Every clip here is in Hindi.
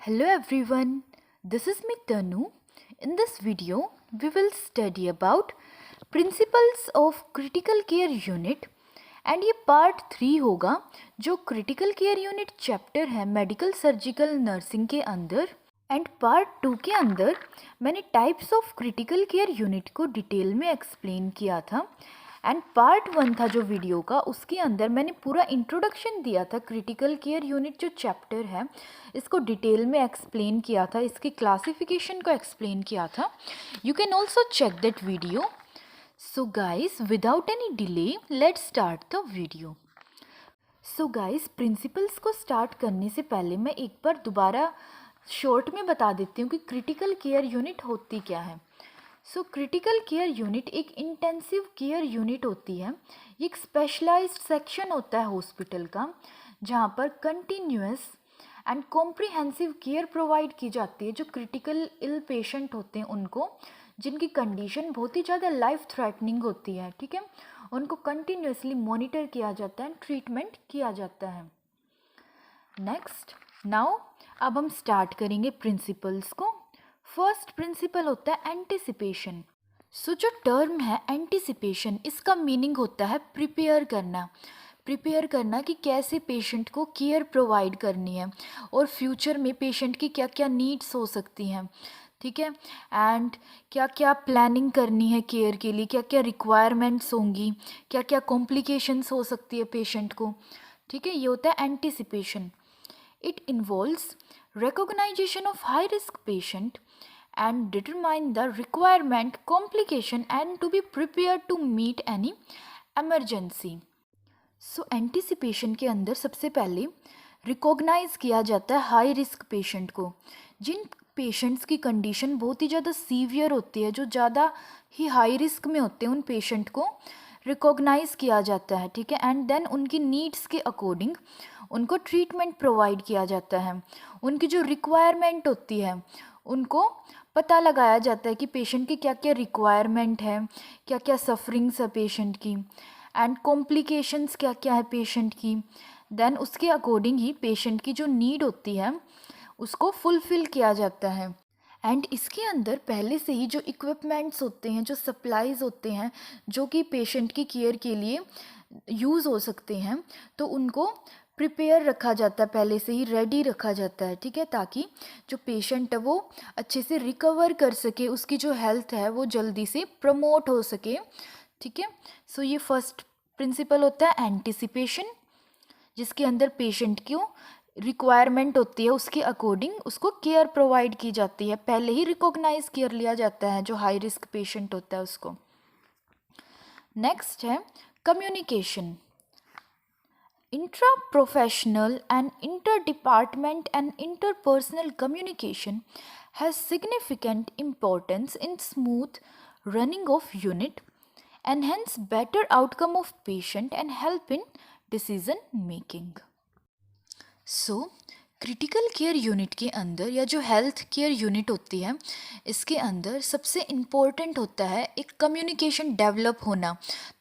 Hello everyone, this is me Tanu. In this video, we will study about principles of critical care unit and ये पार्ट 3 होगा जो क्रिटिकल केयर यूनिट चैप्टर है मेडिकल सर्जिकल नर्सिंग के अंदर। एंड पार्ट 2 के अंदर मैंने types of critical care unit को डिटेल में एक्सप्लेन किया था। एंड पार्ट 1 था जो वीडियो का, उसके अंदर मैंने पूरा इंट्रोडक्शन दिया था क्रिटिकल केयर यूनिट जो चैप्टर है इसको डिटेल में एक्सप्लेन किया था, इसकी क्लासिफिकेशन को एक्सप्लेन किया था। You can also check that video. So guys, without any delay, let's start the video. So guys, principles को स्टार्ट करने से पहले मैं एक बार दोबारा शॉर्ट में बता देती हूँ कि क्रिटिकल केयर यूनिट होती क्या है। सो क्रिटिकल केयर यूनिट एक इंटेंसिव केयर यूनिट होती है। ये एक स्पेशलाइज्ड सेक्शन होता है हॉस्पिटल का जहाँ पर continuous and comprehensive care provide की जाती है जो क्रिटिकल इल पेशेंट होते हैं उनको, जिनकी कंडीशन बहुत ही ज़्यादा लाइफ थ्रेटनिंग होती है। ठीक है, उनको कंटिन्यूसली मॉनिटर किया जाता है, ट्रीटमेंट किया जाता है। नेक्स्ट नाउ अब हम स्टार्ट करेंगे प्रिंसिपल्स को। फर्स्ट प्रिंसिपल होता है एंटिसिपेशन। सो जो टर्म है एंटिसिपेशन, इसका मीनिंग होता है प्रिपेयर करना। प्रिपेयर करना कि कैसे पेशेंट को केयर प्रोवाइड करनी है और फ्यूचर में पेशेंट की क्या क्या नीड्स हो सकती हैं। ठीक है, एंड क्या क्या प्लानिंग करनी है केयर के लिए, क्या क्या रिक्वायरमेंट्स होंगी, क्या क्या कॉम्प्लिकेशंस हो सकती है पेशेंट को। ठीक है, ये होता है anticipation. It involves recognisation of high risk patient and determine the requirement, complication and to be prepare to meet any emergency. So anticipation के अंदर सबसे पहले रिकॉग्नाइज किया जाता है हाई रिस्क पेशेंट को। जिन पेशेंट्स की कंडीशन बहुत ही ज़्यादा सीवियर होती है, जो ज़्यादा ही हाई रिस्क में होते हैं, उन पेशेंट को रिकॉग्नाइज किया जाता है। ठीक है, एंड देन उनकी नीड्स के अकॉर्डिंग उनको ट्रीटमेंट प्रोवाइड किया जाता है। उनकी जो रिक्वायरमेंट होती है उनको पता लगाया जाता है कि पेशेंट की क्या क्या रिक्वायरमेंट है, क्या क्या सफरिंग्स है पेशेंट की, एंड कॉम्प्लिकेशंस क्या क्या है पेशेंट की। देन उसके अकॉर्डिंग ही पेशेंट की जो नीड होती है उसको फुलफ़िल किया जाता है। एंड इसके अंदर पहले से ही जो इक्विपमेंट्स होते हैं, जो सप्लाइज होते हैं जो कि पेशेंट की केयर के लिए यूज़ हो सकते हैं, तो उनको प्रिपेयर रखा जाता है, पहले से ही रेडी रखा जाता है। ठीक है, ताकि जो पेशेंट है वो अच्छे से रिकवर कर सके, उसकी जो हेल्थ है वो जल्दी से प्रमोट हो सके। ठीक है, सो ये फर्स्ट प्रिंसिपल होता है एंटिसिपेशन, जिसके अंदर पेशेंट की रिक्वायरमेंट होती है उसके अकॉर्डिंग उसको केयर प्रोवाइड की जाती है, पहले ही रिकॉग्नाइज कर लिया जाता है जो हाई रिस्क पेशेंट होता है उसको। नेक्स्ट है communication. Intra professional and inter department and interpersonal communication has significant importance in smooth running of unit and hence better outcome of patient and help in decision making. So critical care unit के अंदर या जो हेल्थ केयर यूनिट होती है इसके अंदर सबसे इम्पोर्टेंट होता है एक कम्युनिकेशन डेवलप होना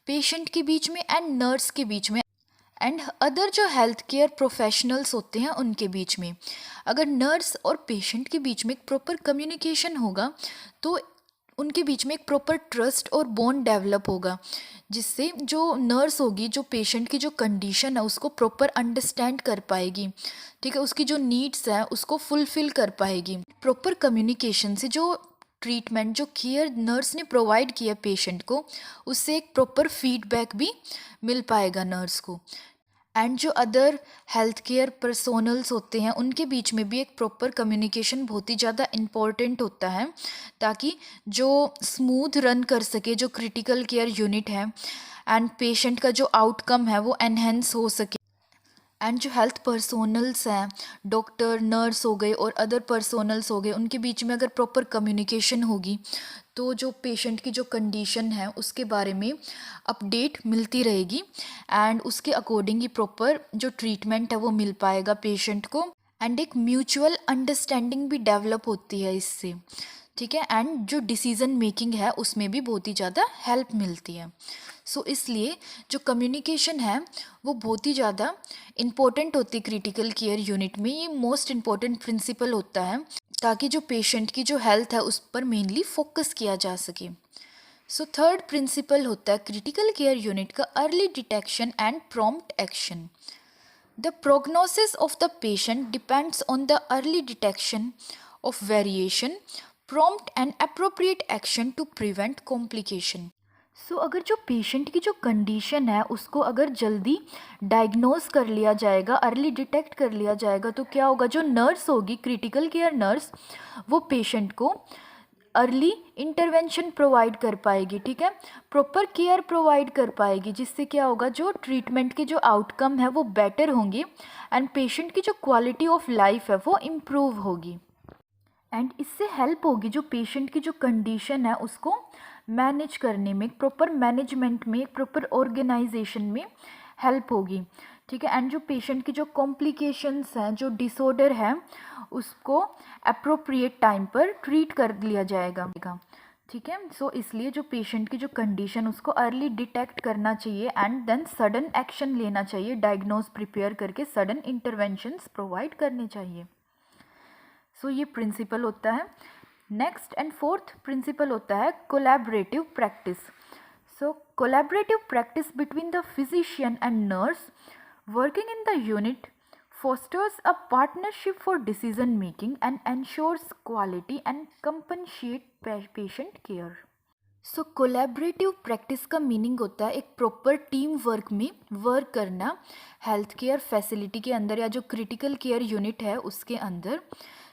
पेशेंट के बीच में एंड नर्स के बीच में एंड अदर जो हेल्थ केयर प्रोफेशनल्स होते हैं उनके बीच में। अगर नर्स और पेशेंट के बीच में एक प्रॉपर कम्युनिकेशन होगा तो उनके बीच में एक प्रॉपर ट्रस्ट और बॉन्ड डेवलप होगा, जिससे जो नर्स होगी जो पेशेंट की जो कंडीशन है उसको प्रॉपर अंडरस्टैंड कर पाएगी। ठीक है, उसकी जो नीड्स है उसको फुलफ़िल कर पाएगी। प्रॉपर कम्युनिकेशन से जो ट्रीटमेंट जो केयर नर्स ने प्रोवाइड किया पेशेंट को, उससे एक प्रॉपर फीडबैक भी मिल पाएगा नर्स को। एंड जो अदर हेल्थ केयर पर्सोनल्स होते हैं उनके बीच में भी एक प्रॉपर कम्युनिकेशन बहुत ही ज़्यादा इम्पॉर्टेंट होता है, ताकि जो स्मूथ रन कर सके जो क्रिटिकल केयर यूनिट है एंड पेशेंट का जो आउटकम है वो एनहेंस हो सके। एंड जो हेल्थ पर्सोनल्स हैं, डॉक्टर नर्स हो गए और अदर पर्सोनल्स हो गए, उनके बीच में अगर प्रॉपर कम्युनिकेशन होगी तो जो पेशेंट की जो कंडीशन है उसके बारे में अपडेट मिलती रहेगी एंड उसके अकॉर्डिंग ही प्रॉपर जो ट्रीटमेंट है वो मिल पाएगा पेशेंट को। एंड एक म्यूचुअल अंडरस्टैंडिंग भी डेवलप होती है इससे। ठीक है, एंड जो डिसीज़न मेकिंग है उसमें भी बहुत ही ज़्यादा हेल्प मिलती है। सो इसलिए जो कम्युनिकेशन है वो बहुत ही ज़्यादा इम्पोर्टेंट होती है क्रिटिकल केयर यूनिट में। ये मोस्ट इम्पोर्टेंट प्रिंसिपल होता है ताकि जो पेशेंट की जो हेल्थ है उस पर मेनली फोकस किया जा सके। सो थर्ड प्रिंसिपल होता है क्रिटिकल केयर यूनिट का early detection and prompt action. The prognosis of the patient depends on the early detection of variation, prompt and appropriate action to prevent complication. सो अगर जो पेशेंट की जो कंडीशन है उसको अगर जल्दी डायग्नोज कर लिया जाएगा, अर्ली डिटेक्ट कर लिया जाएगा, तो क्या होगा, जो नर्स होगी, क्रिटिकल केयर नर्स, वो पेशेंट को अर्ली इंटरवेंशन प्रोवाइड कर पाएगी। ठीक है, प्रॉपर केयर प्रोवाइड कर पाएगी, जिससे क्या होगा, जो ट्रीटमेंट के जो आउटकम है वो बेटर होंगे एंड पेशेंट की जो क्वालिटी ऑफ लाइफ है वो इम्प्रूव होगी। एंड इससे हेल्प होगी जो पेशेंट की जो कंडीशन है उसको मैनेज करने में, प्रॉपर मैनेजमेंट में, प्रॉपर ऑर्गेनाइजेशन में हेल्प होगी। ठीक है, एंड जो पेशेंट की जो कॉम्प्लिकेशंस हैं, जो डिसऑर्डर है, उसको अप्रोप्रिएट टाइम पर ट्रीट कर लिया जाएगा। ठीक है, सो इसलिए जो पेशेंट की जो कंडीशन उसको अर्ली डिटेक्ट करना चाहिए एंड देन सडन एक्शन लेना चाहिए, डायग्नोज प्रिपेयर करके सडन इंटरवेंशंस प्रोवाइड करने चाहिए। सो ये प्रिंसिपल होता है। नेक्स्ट एंड फोर्थ प्रिंसिपल होता है collaborative practice. So collaborative practice between the physician and nurse working in the unit fosters a partnership for decision making and ensures quality and compensate patient care. So collaborative practice का मीनिंग होता है एक प्रॉपर टीम वर्क में वर्क करना हेल्थ केयर फैसिलिटी के अंदर या जो क्रिटिकल केयर यूनिट है उसके अंदर।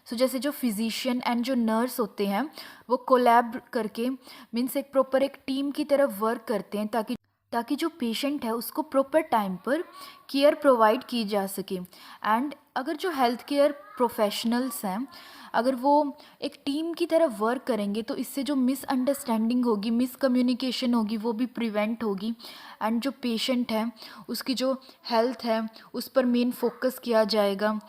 सो जैसे जो फिजिशियन एंड जो नर्स होते हैं वो कोलैब करके मीन्स एक प्रॉपर एक टीम की तरह वर्क करते हैं ताकि जो पेशेंट है उसको प्रॉपर टाइम पर केयर प्रोवाइड की जा सके। एंड अगर जो हेल्थ केयर प्रोफेशनल्स हैं अगर वो एक टीम की तरह वर्क करेंगे तो इससे जो मिसअंडरस्टैंडिंग होगी, मिसकम्युनिकेशन होगी, वो भी प्रिवेंट होगी एंड जो पेशेंट है उसकी जो हेल्थ है उस पर मेन फोकस किया जाएगा।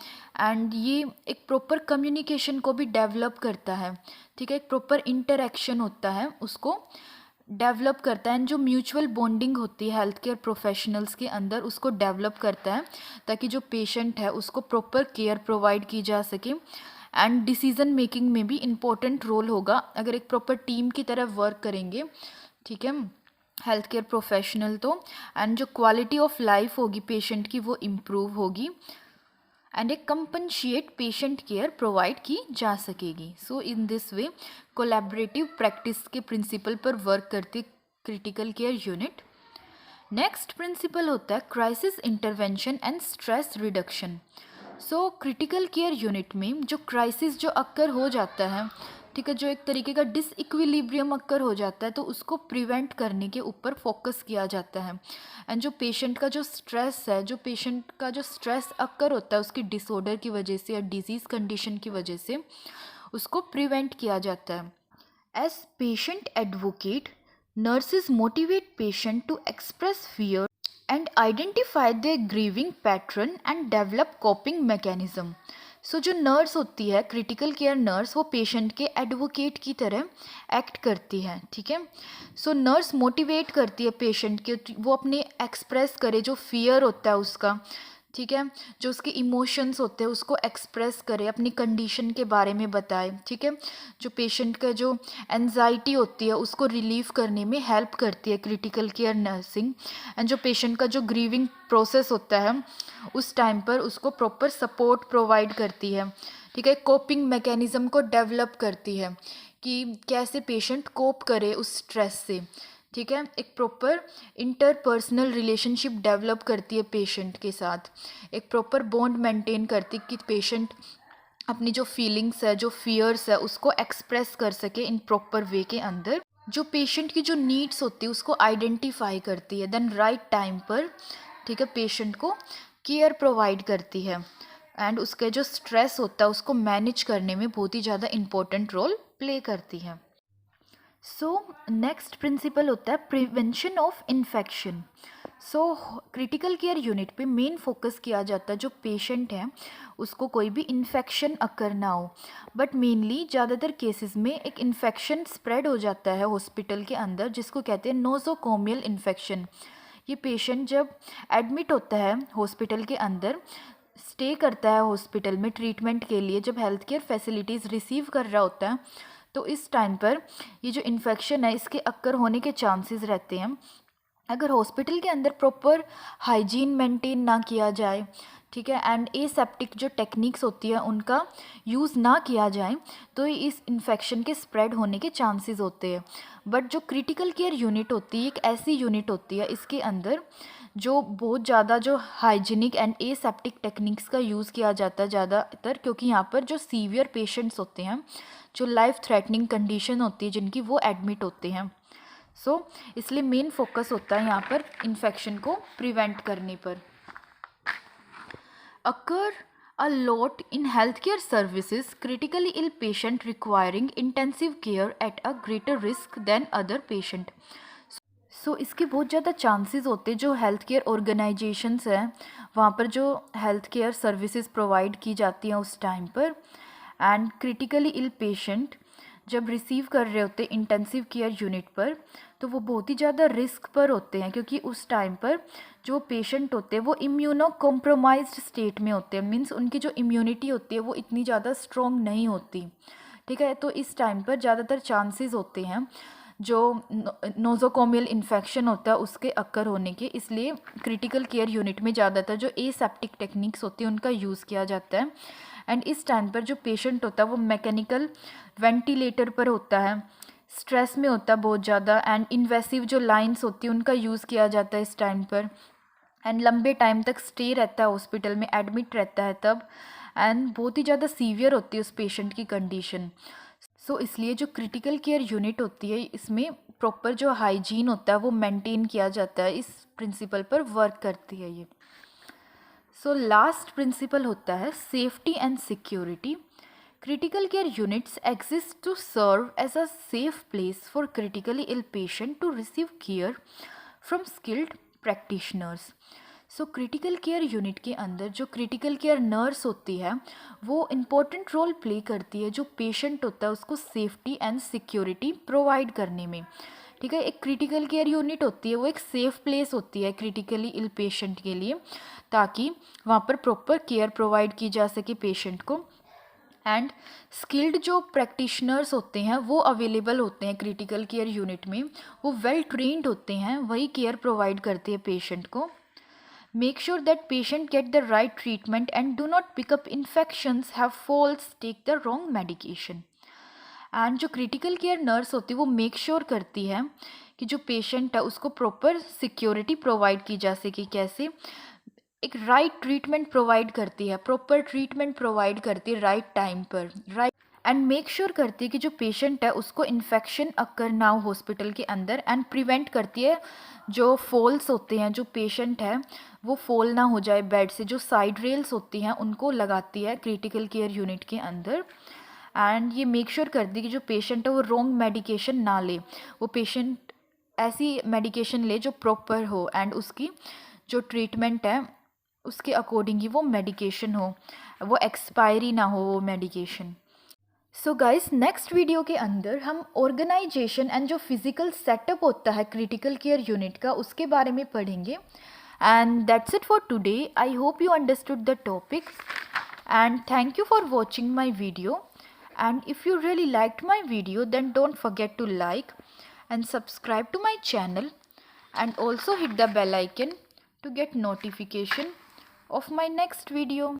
एंड ये एक प्रॉपर कम्युनिकेशन को भी डेवलप करता है। ठीक है, एक प्रॉपर इंटरेक्शन होता है उसको डेवलप करता है एंड जो म्यूचुअल बॉन्डिंग होती है हेल्थ केयर प्रोफेशनल्स के अंदर उसको डेवलप करता है ताकि जो पेशेंट है उसको प्रॉपर केयर प्रोवाइड की जा सके। एंड डिसीज़न मेकिंग में भी इम्पोर्टेंट रोल होगा अगर एक प्रॉपर टीम की तरह वर्क करेंगे। ठीक है, हेल्थ केयर प्रोफेशनल तो एंड जो क्वालिटी ऑफ लाइफ होगी पेशेंट की वो इम्प्रूव होगी एंड एक कंपनशिएट पेशेंट केयर प्रोवाइड की जा सकेगी। So in this way collaborative practice के प्रिंसिपल पर वर्क करती critical care unit. Next principle होता है crisis intervention and stress reduction. So critical care unit में जो क्राइसिस जो अक्कर हो जाता है, ठीक है, जो एक तरीके का डिसइक्विलिब्रियम अक्कर हो जाता है तो उसको प्रिवेंट करने के ऊपर फोकस किया जाता है। एंड जो पेशेंट का जो स्ट्रेस है, जो पेशेंट का जो स्ट्रेस अक्कर होता है उसकी डिसऑर्डर की वजह से या डिजीज़ कंडीशन की वजह से उसको प्रिवेंट किया जाता है। As patient advocate nurses motivate patient to express fear and identify their grieving pattern and develop coping mechanism. So जो नर्स होती है क्रिटिकल केयर नर्स वो पेशेंट के एडवोकेट की तरह एक्ट करती है। ठीक है, सो नर्स मोटिवेट करती है पेशेंट के, वो अपने एक्सप्रेस करे जो फियर होता है उसका, ठीक है, जो उसके इमोशंस होते हैं उसको एक्सप्रेस करे, अपनी कंडीशन के बारे में बताए। ठीक है, जो पेशेंट का जो एंजाइटी होती है उसको रिलीव करने में हेल्प करती है क्रिटिकल केयर नर्सिंग। एंड जो पेशेंट का जो ग्रीविंग प्रोसेस होता है उस टाइम पर उसको प्रॉपर सपोर्ट प्रोवाइड करती है। ठीक है, कोपिंग मैकेनिज़्म को डेवलप करती है कि कैसे पेशेंट कोप करे उस स्ट्रेस से। ठीक है, एक प्रॉपर इंटरपर्सनल रिलेशनशिप डेवलप करती है पेशेंट के साथ, एक प्रॉपर बॉन्ड मेंटेन करती है कि पेशेंट अपनी जो फीलिंग्स है, जो फियर्स है उसको एक्सप्रेस कर सके इन प्रॉपर वे के अंदर। जो पेशेंट की जो नीड्स होती है उसको आइडेंटिफाई करती है, देन राइट टाइम पर, ठीक है, पेशेंट को केयर प्रोवाइड करती है एंड उसका जो स्ट्रेस होता है उसको मैनेज करने में बहुत ही ज़्यादा इम्पोर्टेंट रोल प्ले करती है। सो नेक्स्ट प्रिंसिपल होता है prevention of infection. So critical care unit पे मेन फोकस किया जाता है जो पेशेंट है उसको कोई भी इन्फेक्शन अकर ना हो, बट मेनली ज़्यादातर केसेस में एक इन्फेक्शन स्प्रेड हो जाता है हॉस्पिटल के अंदर जिसको कहते हैं नोज़ोकोमियल इन्फेक्शन। ये पेशेंट जब एडमिट होता है हॉस्पिटल के अंदर, स्टे करता है हॉस्पिटल में ट्रीटमेंट के लिए, जब हेल्थ केयर फैसिलिटीज़ रिसीव कर रहा होता है, तो इस टाइम पर ये जो इन्फेक्शन है इसके अक्कर होने के चांसेस रहते हैं। अगर हॉस्पिटल के अंदर प्रॉपर हाइजीन मेंटेन ना किया जाए, ठीक है, एंड एसेप्टिक जो टेक्निक्स होती है उनका यूज़ ना किया जाए, तो इस इन्फेक्शन के स्प्रेड होने के चांसेस होते हैं। बट जो क्रिटिकल केयर यूनिट होती है एक ऐसी यूनिट होती है इसके अंदर जो बहुत ज़्यादा जो हाइजीनिक एंड एसेप्टिक टेक्निक्स का यूज़ किया जाता है ज़्यादातर, क्योंकि यहाँ पर जो सीवियर पेशेंट्स होते हैं, जो लाइफ थ्रेटनिंग कंडीशन होती है जिनकी, वो एडमिट होते हैं। इसलिए मेन फोकस होता है यहाँ पर इन्फेक्शन को प्रिवेंट करने पर। Occur a lot in health care services critically ill patient requiring intensive care at a greater risk than other patient. इसके बहुत ज़्यादा चांसेस होते हैं जो हेल्थ केयर ऑर्गेनाइजेशंस हैं वहाँ पर जो हेल्थ केयर सर्विसेज प्रोवाइड की जाती हैं उस टाइम पर, एंड क्रिटिकली इल पेशेंट जब रिसीव कर रहे होते हैं इंटेंसिव केयर यूनिट पर, तो वो बहुत ही ज़्यादा रिस्क पर होते हैं क्योंकि उस टाइम पर जो पेशेंट होते हैं वो इम्यूनो कॉम्प्रोमाइज्ड स्टेट में होते हैं, मीन्स उनकी जो इम्यूनिटी होती है वो इतनी ज़्यादा स्ट्रॉन्ग नहीं होती, ठीक है। तो इस टाइम पर ज़्यादातर चांसेस होते हैं जो नोज़ोकोमियल इन्फेक्शन होता है उसके अक्कर होने के, इसलिए क्रिटिकल केयर यूनिट में ज़्यादातर जो एसेप्टिक टेक्निक्स होती हैं उनका यूज़ किया जाता है। एंड इस टाइम पर जो पेशेंट होता है वो मैकेनिकल वेंटिलेटर पर होता है, स्ट्रेस में होता है बहुत ज़्यादा, एंड इन्वेसिव जो लाइंस होती हैं उनका यूज़ किया जाता है इस टाइम पर, एंड लंबे टाइम तक स्टे रहता है हॉस्पिटल में, एडमिट रहता है तब, एंड बहुत ही ज़्यादा सीवियर होती है उस पेशेंट की कंडीशन। इसलिए जो क्रिटिकल केयर यूनिट होती है इसमें प्रॉपर जो हाइजीन होता है वो मेंटेन किया जाता है, इस प्रिंसिपल पर वर्क करती है ये। लास्ट प्रिंसिपल होता है safety and security. Critical care units exist to serve as a safe place for critically ill patient to receive care from skilled practitioners. Critical care unit के अंदर जो क्रिटिकल केयर नर्स होती है वो इम्पोर्टेंट रोल प्ले करती है जो पेशेंट होता है उसको सेफ्टी एंड सिक्योरिटी प्रोवाइड करने में, ठीक है। एक क्रिटिकल केयर यूनिट होती है वो एक सेफ प्लेस होती है क्रिटिकली इल पेशेंट के लिए, ताकि वहाँ पर प्रॉपर केयर प्रोवाइड की जा सके पेशेंट को, एंड स्किल्ड जो प्रैक्टिशनर्स होते हैं वो अवेलेबल होते हैं क्रिटिकल केयर यूनिट में, वो वेल ट्रेंड होते हैं, वही केयर प्रोवाइड करते हैं पेशेंट को। Make sure that patient get the right treatment and do not pick up infections, have falls, take the wrong medication. And जो क्रिटिकल केयर नर्स होती है वो मेक श्योर करती है कि जो पेशेंट है उसको प्रॉपर सिक्योरिटी प्रोवाइड की जा सके, कैसे, एक राइट ट्रीटमेंट प्रोवाइड करती है, प्रॉपर ट्रीटमेंट प्रोवाइड करती है राइट टाइम पर, राइट, एंड मेक श्योर करती है कि जो पेशेंट है उसको इन्फेक्शन अकर ना हो हॉस्पिटल के अंदर, एंड प्रिवेंट करती है जो फॉल्स होते हैं, जो पेशेंट है वो फॉल ना हो जाए बेड से, जो साइड रेल्स होती हैं उनको लगाती है क्रिटिकल केयर यूनिट के अंदर, एंड ये मेक श्योर करती है कि जो पेशेंट है वो रॉन्ग मेडिकेशन ना ले, वो पेशेंट ऐसी मेडिकेशन ले जो प्रॉपर हो, एंड उसकी जो ट्रीटमेंट है उसके अकॉर्डिंग ही वो मेडिकेशन हो, वो एक्सपायरी ना हो वो मेडिकेशन। गाइस नेक्स्ट वीडियो के अंदर हम ऑर्गेनाइजेशन एंड जो फिजिकल सेटअप होता है क्रिटिकल केयर यूनिट का उसके बारे में पढ़ेंगे। And that's it for today. I hope you understood the topic and thank you for watching my video. And if you really liked my video, then don't forget to like and subscribe to my channel, and also hit the bell icon to get notification of my next video.